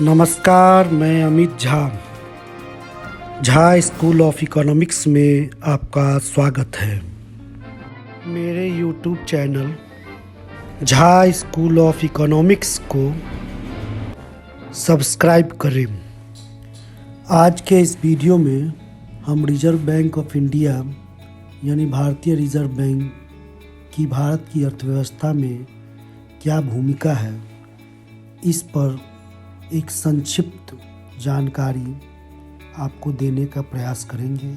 नमस्कार, मैं Amit Jha school of economics में आपका स्वागत है। मेरे YouTube channel Jha school of economics को सब्सक्राइब करें। आज के इस वीडियो में हम रिजर्व बैंक ऑफ इंडिया यानी भारतीय रिजर्व बैंक की भारत की अर्थव्यवस्था में क्या भूमिका है, इस पर एक संक्षिप्त जानकारी आपको देने का प्रयास करेंगे।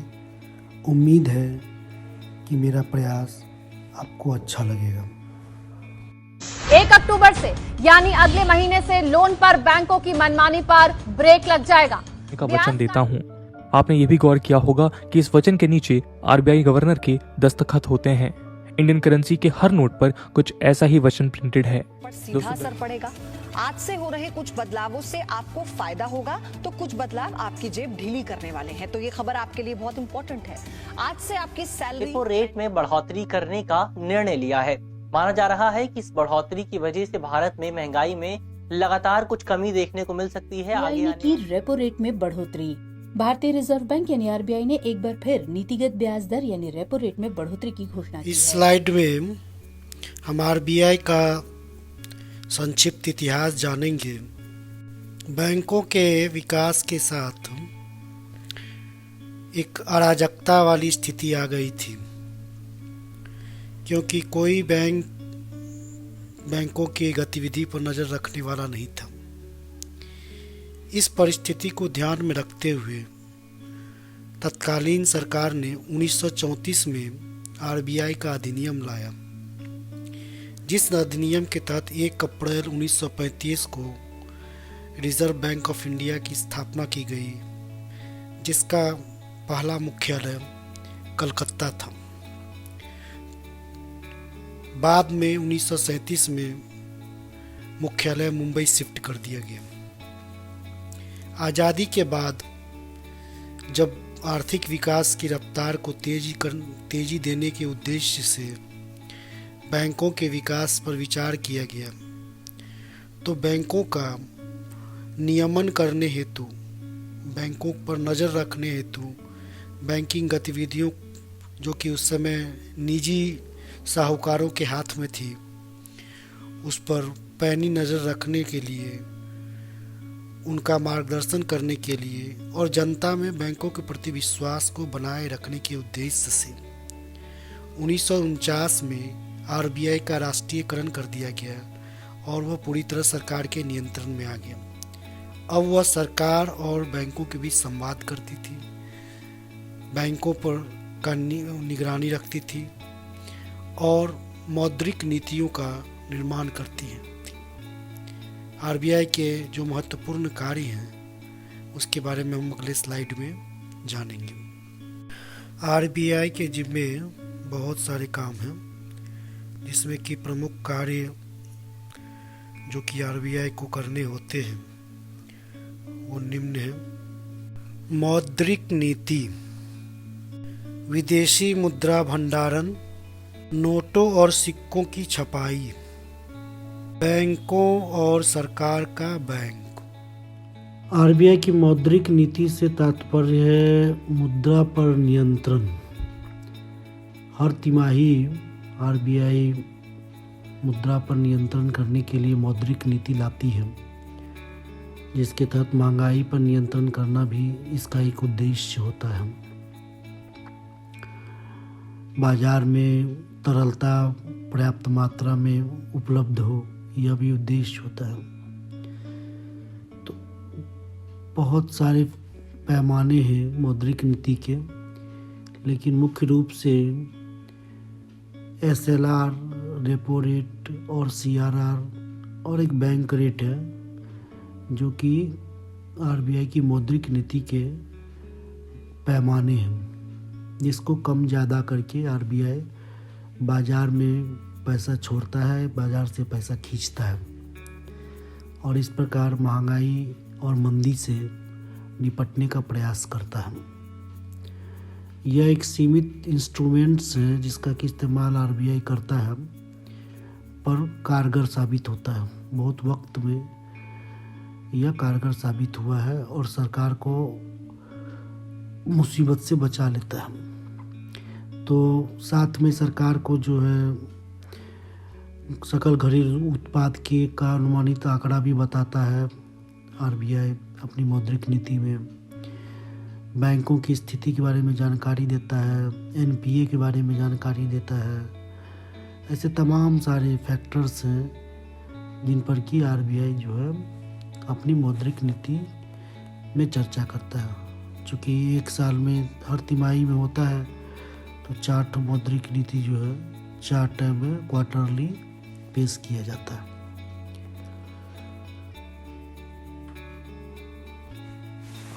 उम्मीद है कि मेरा प्रयास आपको अच्छा लगेगा। 1 अक्टूबर से यानी अगले महीने से लोन पर बैंकों की मनमानी पर ब्रेक लग जाएगा का वचन देता हूँ। आपने ये भी गौर किया होगा कि इस वचन के नीचे आरबीआई गवर्नर के दस्तखत होते हैं। इंडियन करेंसी के हर नोट पर कुछ ऐसा ही वचन प्रिंटेड है। पर सीधा असर पड़ेगा। आज से हो रहे कुछ बदलावों से आपको फायदा होगा, तो कुछ बदलाव आपकी जेब ढीली करने वाले हैं। तो ये खबर आपके लिए बहुत इंपॉर्टेंट है। आज से आपकी सैलरी रेपो रेट में बढ़ोतरी करने का निर्णय लिया है। माना जा रहा है कि इस बढ़ोतरी की वजह से भारत में महंगाई में लगातार कुछ कमी देखने को मिल सकती है। यानी कि रेपो रेट में बढ़ोतरी। भारतीय रिजर्व बैंक यानी आरबीआई ने एक बार फिर नीतिगत ब्याज दर यानी रेपो रेट में बढ़ोतरी की घोषणा की है। इस स्लाइड में हम आरबीआई का संक्षिप्त इतिहास जानेंगे। बैंकों के विकास के साथ एक अराजकता वाली स्थिति आ गई थी, क्योंकि कोई बैंकों की गतिविधि पर नज़र रखने वाला नहीं था। इस परिस्थिति को ध्यान में रखते हुए तत्कालीन सरकार ने 1934 में आरबीआई का अधिनियम लाया, जिस अधिनियम के तहत 1 अप्रैल 1935 को रिजर्व बैंक ऑफ इंडिया की स्थापना की गई, जिसका पहला मुख्यालय कलकत्ता था। बाद में 1937 में मुख्यालय मुंबई शिफ्ट कर दिया गया। आज़ादी के बाद जब आर्थिक विकास की रफ्तार को तेजी देने के उद्देश्य से बैंकों के विकास पर विचार किया गया, तो बैंकों का नियमन करने हेतु, बैंकों पर नज़र रखने हेतु, बैंकिंग गतिविधियों जो कि उस समय निजी साहूकारों के हाथ में थी, उस पर पैनी नज़र रखने के लिए, उनका मार्गदर्शन करने के लिए और जनता में बैंकों के प्रति विश्वास को बनाए रखने के उद्देश्य से 1949 में आरबीआई का राष्ट्रीयकरण कर दिया गया और वह पूरी तरह सरकार के नियंत्रण में आ गया। अब वह सरकार और बैंकों के बीच संवाद करती थी, बैंकों पर का निगरानी रखती थी और मौद्रिक नीतियों का निर्माण करती है। आरबीआई के जो महत्वपूर्ण कार्य हैं उसके बारे में हम अगले स्लाइड में जानेंगे। आरबीआई के जिम्मे बहुत सारे काम हैं, जिसमें कि प्रमुख कार्य जो कि आरबीआई को करने होते हैं वो निम्न हैं। मौद्रिक नीति, विदेशी मुद्रा भंडारण, नोटों और सिक्कों की छपाई, बैंकों और सरकार का बैंक। आरबीआई की मौद्रिक नीति से तात्पर्य है मुद्रा पर नियंत्रण। हर तिमाही आरबीआई मुद्रा पर नियंत्रण करने के लिए मौद्रिक नीति लाती है, जिसके तहत महंगाई पर नियंत्रण करना भी इसका एक उद्देश्य होता है। बाजार में तरलता पर्याप्त मात्रा में उपलब्ध हो, यह भी उद्देश्य होता है। तो बहुत सारे पैमाने हैं मौद्रिक नीति के, लेकिन मुख्य रूप से एसएलआर, रेपो रेट और सीआरआर और एक बैंक रेट है, जो कि आरबीआई की मौद्रिक नीति के पैमाने हैं, जिसको कम ज़्यादा करके आरबीआई बाज़ार में पैसा छोड़ता है, बाज़ार से पैसा खींचता है और इस प्रकार महंगाई और मंदी से निपटने का प्रयास करता है। यह एक सीमित इंस्ट्रूमेंट्स है जिसका कि इस्तेमाल आरबीआई करता है, पर कारगर साबित होता है। बहुत वक्त में यह कारगर साबित हुआ है और सरकार को मुसीबत से बचा लेता है। तो साथ में सरकार को जो है सकल घरेलू उत्पाद के का अनुमानित आंकड़ा भी बताता है आरबीआई अपनी मौद्रिक नीति में। बैंकों की स्थिति के बारे में जानकारी देता है, एनपीए के बारे में जानकारी देता है। ऐसे तमाम सारे फैक्टर्स हैं जिन पर कि आरबीआई जो है अपनी मौद्रिक नीति में चर्चा करता है। चूँकि एक साल में हर तिमाही में होता है तो 4 मौद्रिक नीति जो है 4 टाइम में क्वार्टरली पेश किया जाता है।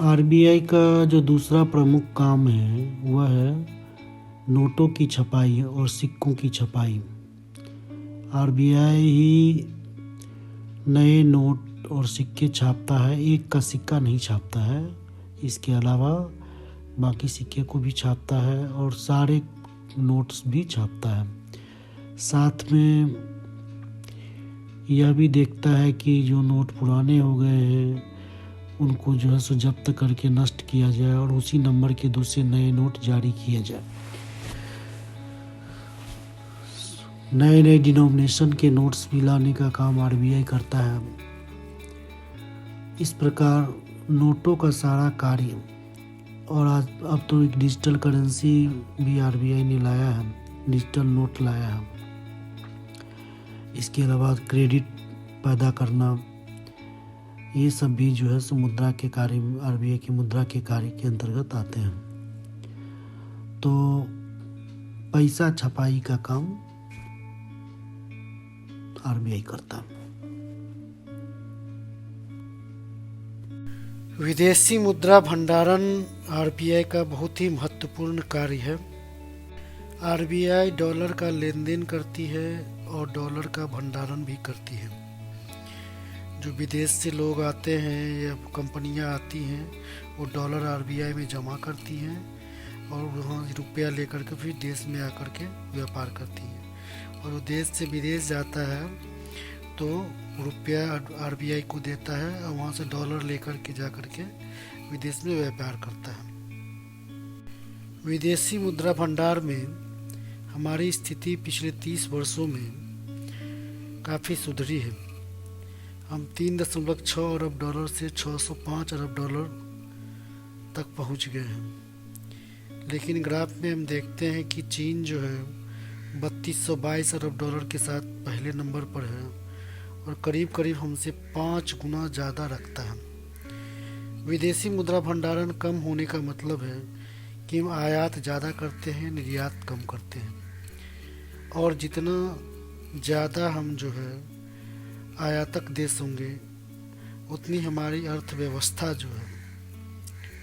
आरबीआई का जो दूसरा प्रमुख काम है वह है नोटों की छपाई और सिक्कों की छपाई। आरबीआई ही नए नोट और सिक्के छापता है, एक का सिक्का नहीं छापता है। इसके अलावा बाकी सिक्के को भी छापता है और सारे नोट्स भी छापता है। साथ में यह भी देखता है कि जो नोट पुराने हो गए हैं उनको जो है सो जब्त करके नष्ट किया जाए और उसी नंबर के दूसरे नए नोट जारी किए जाए। नए नए डिनोमिनेशन के नोट्स भी लाने का काम आरबीआई करता है। इस प्रकार नोटों का सारा कार्य, और आज अब तो एक डिजिटल करेंसी भी आरबीआई ने लाया है, डिजिटल नोट लाया है। इसके अलावा क्रेडिट पैदा करना, ये सब भी जो है सो मुद्रा के कार्य, आरबीआई की मुद्रा के कार्य के अंतर्गत आते हैं। तो पैसा छपाई का काम आरबीआई करता है। विदेशी मुद्रा भंडारण आरबीआई का बहुत ही महत्वपूर्ण कार्य है। आरबीआई डॉलर का लेन देन करती है और डॉलर का भंडारण भी करती है। जो विदेश से लोग आते हैं या कंपनियां आती हैं वो डॉलर आरबीआई में जमा करती हैं और वहाँ रुपया लेकर के फिर देश में आकर के व्यापार करती हैं। और वो देश से विदेश जाता है तो रुपया आरबीआई को देता है और वहाँ से डॉलर लेकर के जा कर के विदेश में व्यापार करता है। विदेशी मुद्रा भंडार में हमारी स्थिति पिछले 30 वर्षों में काफ़ी सुधरी है। हम 3.6 अरब डॉलर से 605 अरब डॉलर तक पहुंच गए हैं। लेकिन ग्राफ में हम देखते हैं कि चीन जो है 3222 अरब डॉलर के साथ पहले नंबर पर है और करीब करीब हमसे 5 गुना ज़्यादा रखता है। विदेशी मुद्रा भंडारण कम होने का मतलब है कि हम आयात ज़्यादा करते हैं, निर्यात कम करते हैं। और जितना ज़्यादा हम जो है आयातक देश होंगे उतनी हमारी अर्थव्यवस्था जो है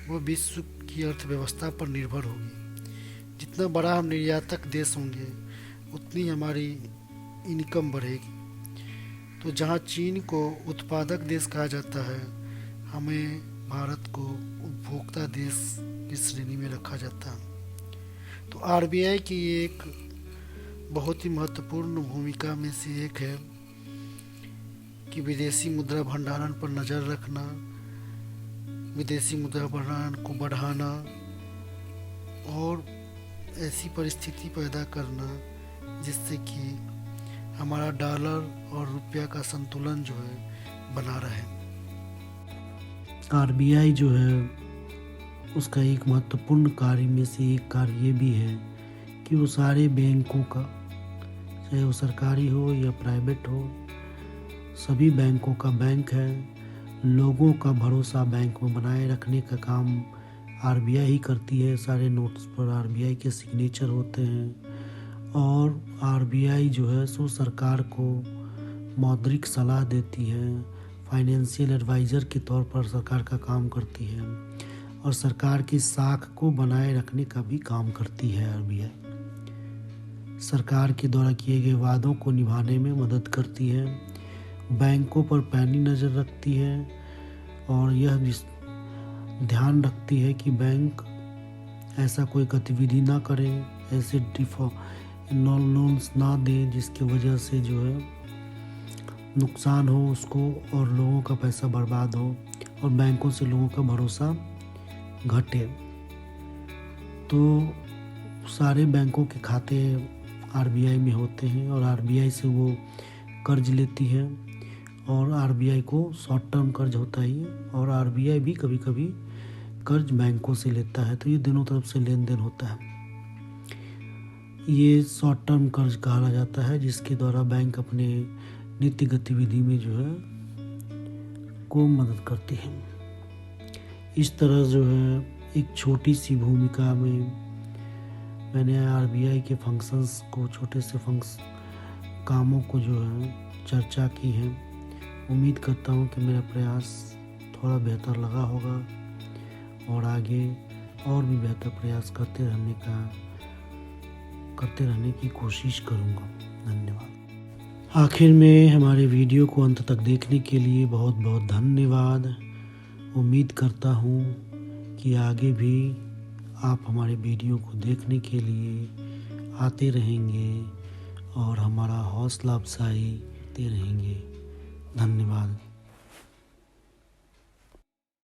वो विश्व की अर्थव्यवस्था पर निर्भर होगी। जितना बड़ा हम निर्यातक देश होंगे उतनी हमारी इनकम बढ़ेगी। तो जहाँ चीन को उत्पादक देश कहा जाता है, हमें भारत को उपभोक्ता देश की श्रेणी में रखा जाता है। तो आरबीआई की एक बहुत ही महत्वपूर्ण भूमिका में से एक है कि विदेशी मुद्रा भंडारण पर नज़र रखना, विदेशी मुद्रा भंडारण को बढ़ाना और ऐसी परिस्थिति पैदा करना जिससे कि हमारा डॉलर और रुपया का संतुलन जो है बना रहे। आरबीआई जो है उसका एक महत्वपूर्ण कार्य में से एक कार्य ये भी है कि वो सारे बैंकों का, चाहे वो सरकारी हो या प्राइवेट हो, सभी बैंकों का बैंक है। लोगों का भरोसा बैंक में बनाए रखने का काम आरबीआई ही करती है। सारे नोट्स पर आरबीआई के सिग्नेचर होते हैं और आरबीआई जो है सो सरकार को मौद्रिक सलाह देती है, फाइनेंशियल एडवाइज़र के तौर पर सरकार का काम करती है और सरकार की साख को बनाए रखने का भी काम करती है। आरबीआई सरकार के द्वारा किए गए वादों को निभाने में मदद करती है, बैंकों पर पैनी नज़र रखती है और यह भी ध्यान रखती है कि बैंक ऐसा कोई गतिविधि ना करे, ऐसे लोन्स ना दें जिसकी वजह से जो है नुकसान हो उसको और लोगों का पैसा बर्बाद हो और बैंकों से लोगों का भरोसा घटे। तो सारे बैंकों के खाते आरबीआई में होते हैं और आरबीआई से वो कर्ज लेती है और आरबीआई को शॉर्ट टर्म कर्ज होता ही और आरबीआई भी कभी कभी कर्ज बैंकों से लेता है। तो ये दोनों तरफ से लेन देन होता है। ये शॉर्ट टर्म कर्ज कहा जाता है, जिसके द्वारा बैंक अपने नित्य गतिविधि में जो है को मदद करती है। इस तरह जो है एक छोटी सी भूमिका में मैंने आरबीआई के फंक्शंस को, छोटे से कामों को जो है चर्चा की है। उम्मीद करता हूँ कि मेरा प्रयास थोड़ा बेहतर लगा होगा और आगे और भी बेहतर प्रयास करते रहने की कोशिश करूँगा। धन्यवाद। आखिर में हमारे वीडियो को अंत तक देखने के लिए बहुत बहुत धन्यवाद। उम्मीद करता हूँ कि आगे भी आप हमारे वीडियो को देखने के लिए आते रहेंगे और हमारा हौसला अफजाई देते रहेंगे। धन्यवाद।